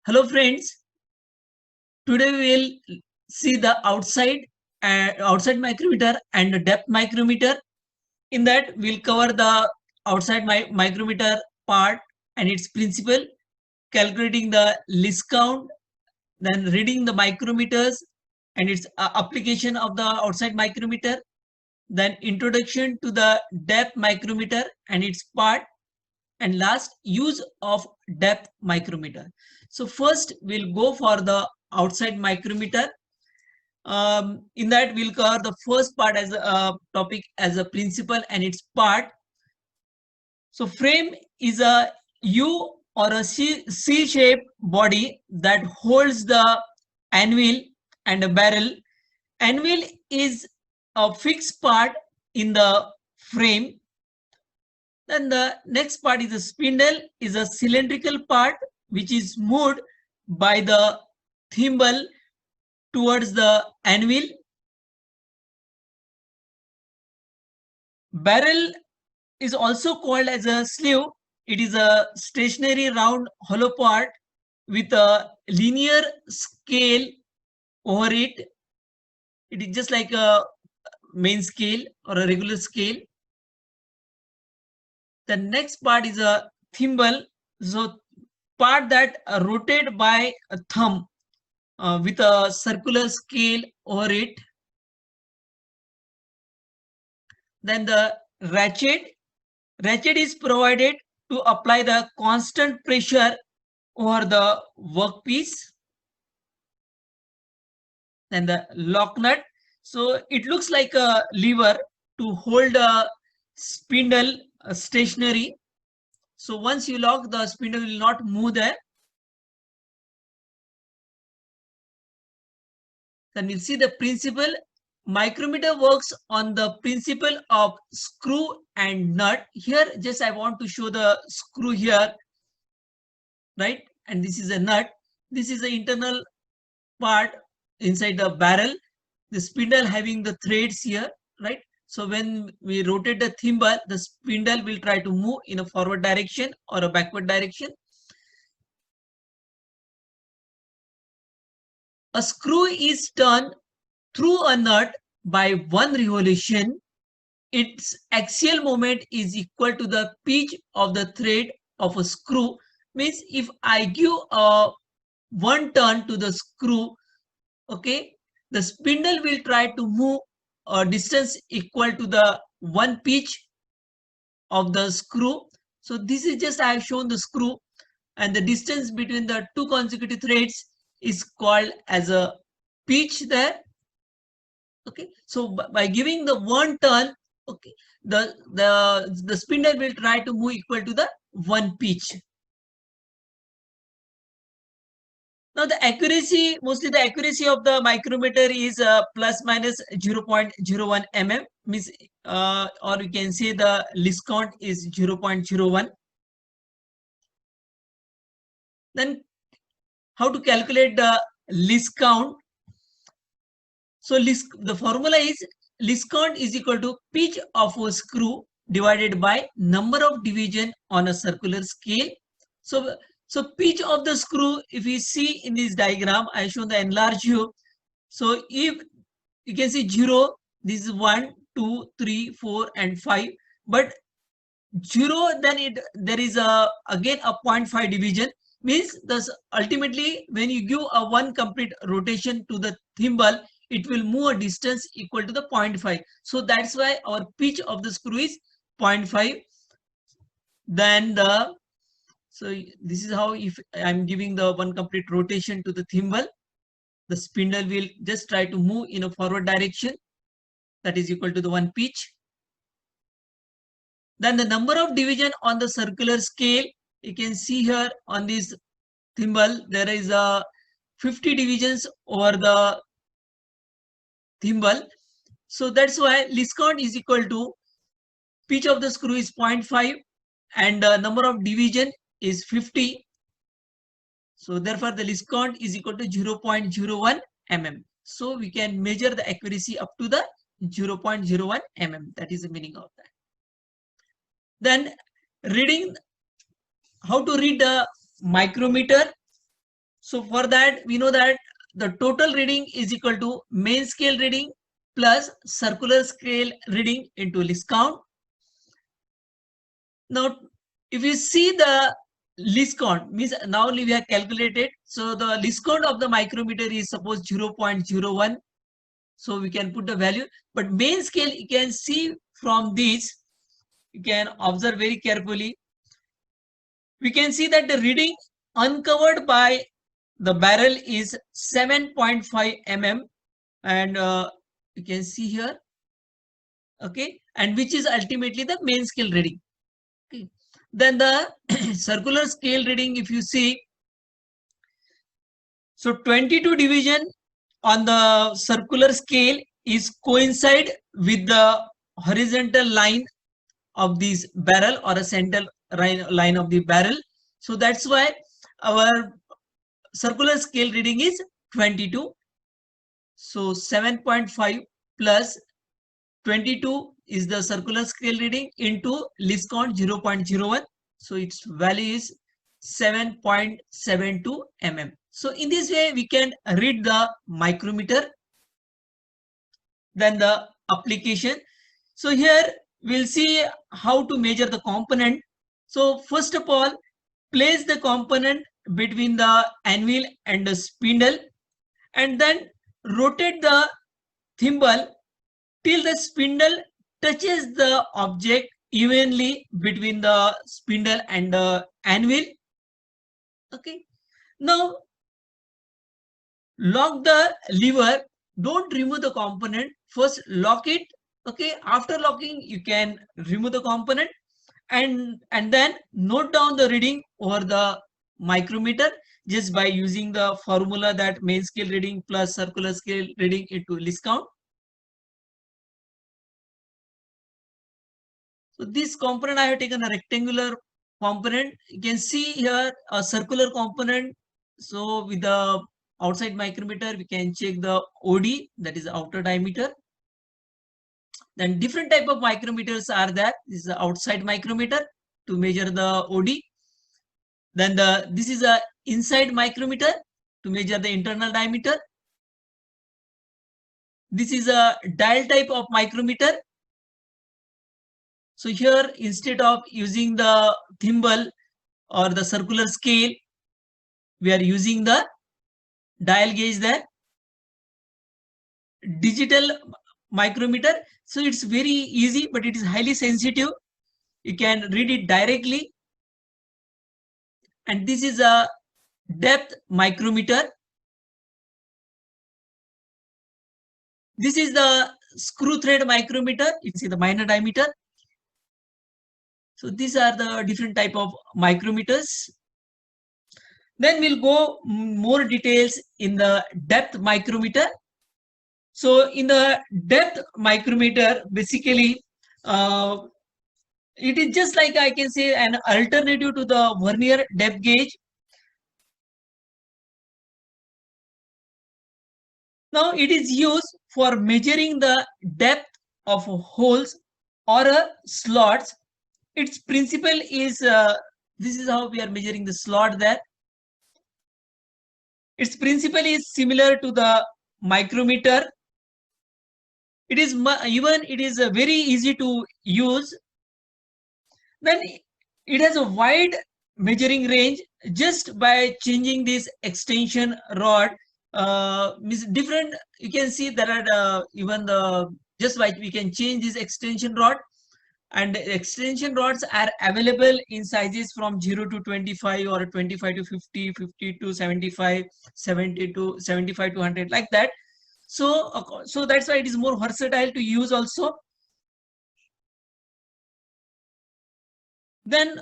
Hello friends, today we will see the outside micrometer and the depth micrometer. In that we'll cover the outside micrometer part and its principle, calculating the least count, then reading the micrometers and its application of the outside micrometer, then introduction to the depth micrometer and its part, and last use of depth micrometer. So first we'll go for the outside micrometer. In that we'll cover the first part as a topic as a principle and its part. So frame is a U or a C-shaped body that holds the anvil and a barrel. Anvil is a fixed part in the frame. Then the next part is a spindle, is a cylindrical part which is moved by the thimble towards the anvil. Barrel is also called as a sleeve. It is a stationary round hollow part with a linear scale over it. It is just like a main scale or a regular scale. The next part is a thimble. So part that rotate by a thumb with a circular scale over it. Then the ratchet. Ratchet is provided to apply the constant pressure over the workpiece. Then the lock nut. So it looks like a lever to hold a spindle stationary. So once you lock, the spindle will not move there. Then we'll see the principle. Micrometer works on the principle of screw and nut. Here just I want to show the screw here, right? And this is a nut. This is the internal part inside the barrel, the spindle having the threads here, right? So when we rotate the thimble, the spindle will try to move in a forward direction or a backward direction. A screw is turned through a nut by one revolution. Its axial moment is equal to the pitch of the thread of a screw. Means if I give a one turn to the screw, okay, the spindle will try to move a distance equal to the one pitch of the screw. So this is just I have shown the screw, and the distance between the two consecutive threads is called as a pitch there. Okay, so by giving the one turn, okay, the spindle will try to move equal to the one pitch. Now the accuracy, mostly the accuracy of the micrometer is plus minus 0.01 mm, means or we can say the least count is 0.01. Then how to calculate the least count? So the formula is least count is equal to pitch of a screw divided by number of division on a circular scale. So pitch of the screw, if we see in this diagram, I shown the enlarged view. So if you can see 0, this is 1, 2, 3, 4, and 5. But 0, then there is again a 0.5 division. Means thus ultimately when you give a one complete rotation to the thimble, it will move a distance equal to the 0.5. So that's why our pitch of the screw is 0.5. Then so this is how, if I'm giving the one complete rotation to the thimble, the spindle will just try to move in a forward direction, that is equal to the one pitch. Then the number of division on the circular scale, you can see here on this thimble, there is a 50 divisions over the thimble. So that's why least count is equal to pitch of the screw is 0.5 and number of division is 50. So therefore the least count is equal to 0.01 mm. So we can measure the accuracy up to the 0.01 mm. That is the meaning of that. Then reading, how to read the micrometer. So for that, we know that the total reading is equal to main scale reading plus circular scale reading into least count. Now, if you see the least count, means now we have calculated. So the least count of the micrometer is suppose 0.01. So we can put the value, but main scale you can see from this, you can observe very carefully. We can see that the reading uncovered by the barrel is 7.5 mm, and you can see here, okay, and which is ultimately the main scale reading. Okay. Then the circular scale reading, if you see, so 22 division on the circular scale is coincide with the horizontal line of this barrel or a center line of the barrel. So that's why our circular scale reading is 22. So 7.5 plus 22 is the circular scale reading into least count 0.01. So its value is 7.72 mm. So in this way, we can read the micrometer. Then the application. So here we'll see how to measure the component. So first of all, place the component between the anvil and the spindle, and then rotate the thimble till the spindle touches the object evenly between the spindle and the anvil. Okay. Now lock the lever. Don't remove the component. First lock it. Okay. After locking, you can remove the component, and then note down the reading over the micrometer just by using the formula that main scale reading plus circular scale reading into least count. So this component, I have taken a rectangular component. You can see here a circular component. So with the outside micrometer, we can check the OD, that is outer diameter. Then different type of micrometers are there. This is the outside micrometer to measure the OD. Then this is a inside micrometer to measure the internal diameter. This is a dial type of micrometer. So here, instead of using the thimble or the circular scale, we are using the dial gauge there. Digital micrometer. So it's very easy, but it is highly sensitive. You can read it directly. And this is a depth micrometer. This is the screw thread micrometer. You see the minor diameter. So these are the different type of micrometers. Then we'll go more details in the depth micrometer. So in the depth micrometer, basically, it is just like I can say an alternative to the vernier depth gauge. Now it is used for measuring the depth of holes or slots. Its principle is, this is how we are measuring the slot there. Its principle is similar to the micrometer. It is very easy to use. Then it has a wide measuring range just by changing this extension rod. Means different. You can see there are even the just like we can change this extension rod, and extension rods are available in sizes from 0 to 25 or 25 to 50, 50 to 75, 70 to 75 to 100, like that. So that's why it is more versatile to use also. Then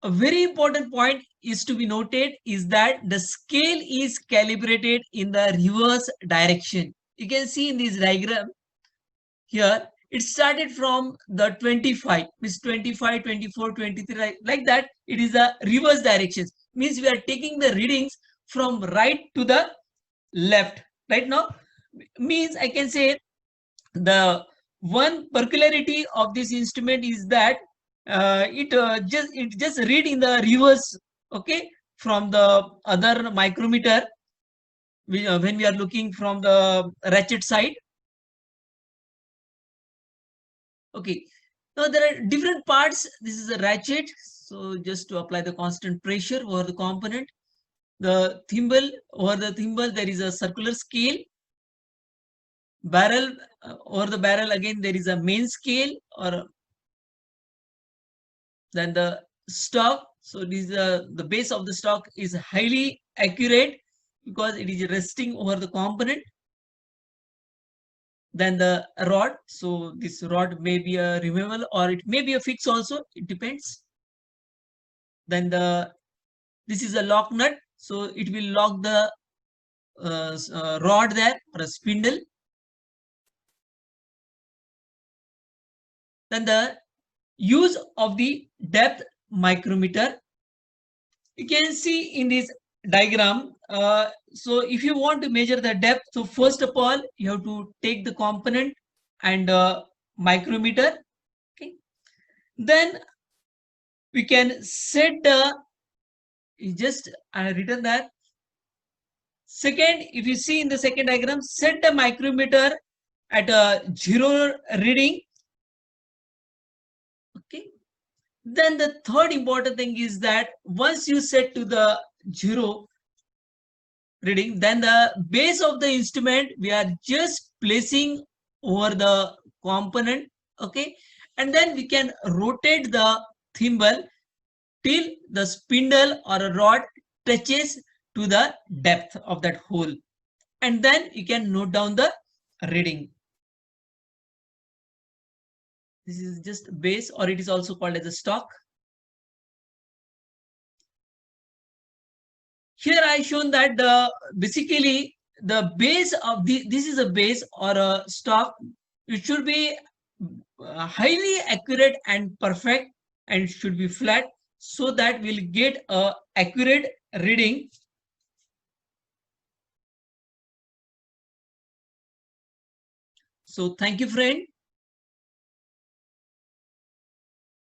a very important point is to be noted is that the scale is calibrated in the reverse direction. You can see in this diagram here, it started from the 25, means 25, 24, 23, like that. It is a reverse direction. Means we are taking the readings from right to the left. Right now, means I can say the one peculiarity of this instrument is that it just read in the reverse, okay, from the other micrometer when we are looking from the ratchet side. Okay, now there are different parts. This is a ratchet, so just to apply the constant pressure over the component. The thimble, over the thimble there is a circular scale. Barrel, over the barrel again there is a main scale, or then the stock. So this the base of the stock is highly accurate because it is resting over the component. Then the rod, so this rod may be a removable or it may be a fix also, it depends. Then this is a lock nut, so it will lock the rod there, or a spindle. Then the use of the depth micrometer, you can see in this diagram. So if you want to measure the depth, so first of all you have to take the component and micrometer. Okay, then we can set the, just I written that. Second, if you see in the second diagram, set the micrometer at a 0 reading. Okay, then the third important thing is that once you set to the 0 reading, then the base of the instrument we are just placing over the component. Okay, and then we can rotate the thimble till the spindle or a rod touches to the depth of that hole, and then you can note down the reading. This is just base, or it is also called as a stock. Here I shown that basically the base of this is a base or a stock. It should be highly accurate and perfect, and should be flat, so that we'll get a accurate reading. So thank you, friend.